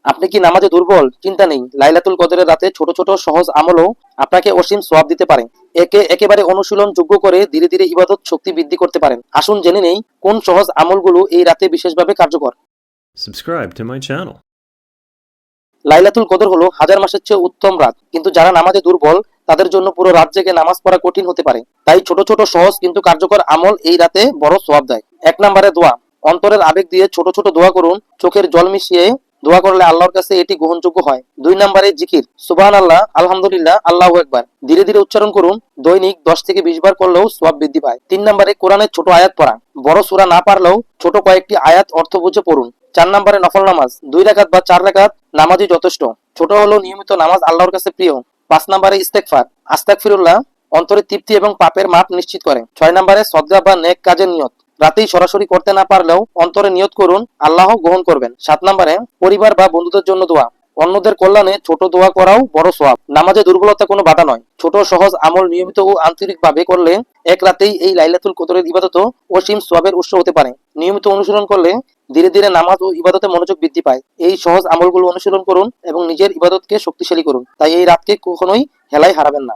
আপনি কি নামাজে দুর্বল? চিন্তা নেই, লাইলাতুল কদরের রাতে ছোট ছোট সহজ আমলও আপনাকে অসীম সওয়াব দিতে পারে। একে একেবারে অনুশীলন যোগ্য করে ধীরে ধীরে ইবাদত শক্তি বৃদ্ধি করতে পারেন। আসুন জেনে নেই কোন সহজ আমলগুলো এই রাতে বিশেষভাবে কার্যকর। Subscribe to my channel. লাইলাতুল কদর হলো হাজার মাসের চেয়ে উত্তম রাত, কিন্তু যারা নামাজে দুর্বল তাদের জন্য পুরো রাত জেগে নামাজ পড়া কঠিন হতে পারে। তাই ছোট ছোট সহজ কিন্তু কার্যকর আমল এই রাতে বড় সওয়াব দেয়। 1 নম্বরে দোয়া। অন্তরের আবেগ দিয়ে ছোট ছোট দোয়া করুন। চোখের জল মিশিয়ে দোয়া করলে আল্লাহর কাছে এটি গ্রহণযোগ্য হয়। 2 নম্বরে জিকির। সুবহানাল্লাহ, আলহামদুলিল্লাহ, আল্লাহু আকবার ধীরে ধীরে উচ্চারণ করুন। দৈনিক 10 থেকে 20 বার করলেও সওয়াব বৃদ্ধি পায়। 3 নম্বরে কোরআনের ছোট আয়াত পড়া। বড় সূরা না পারলেও ছোট কয়েকটি আয়াত অর্থ বুঝে পড়ুন। 4 নম্বরে নফল নামাজ। 2 রাকাত বা 4 রাকাত নামাজই যথেষ্ট। ছোট হলেও নিয়মিত নামাজ আল্লাহর কাছে প্রিয়। 5 নম্বরে ইস্তেগফার। আস্তাগফিরুল্লাহ অন্তরে তৃপ্তি এবং পাপের মাপ নিশ্চিত করে। 6 নম্বরে সদকা বা নেক কাজের নিয়ত। রাতেই সরাসরি করতে না পারলেও অন্তরে নিয়ত করুন, আল্লাহ গ্রহণ করবেন। 7 নম্বরে পরিবার বা বন্ধুদের জন্য দোয়া। অন্যদের কল্যাণে ছোট দোয়া করাও বড় সওয়াব। নামাজে দুর্বলতা কোনো বাধা নয়। ছোট সহজ আমল নিয়মিত ও আন্তরিকভাবে করলে এক রাতেই এই লাইলাতুল কদরের ইবাদত অসীম সওয়াবের উৎস হতে পারে। নিয়মিত অনুশীলন করলে ধীরে ধীরে নামাজ ও ইবাদতে মনোযোগ বৃদ্ধি পায়। এই সহজ আমলগুলো অনুশীলন করুন এবং নিজের ইবাদতকে শক্তিশালী করুন। তাই এই রাতকে কখনোই হেলায় হারাবেন না।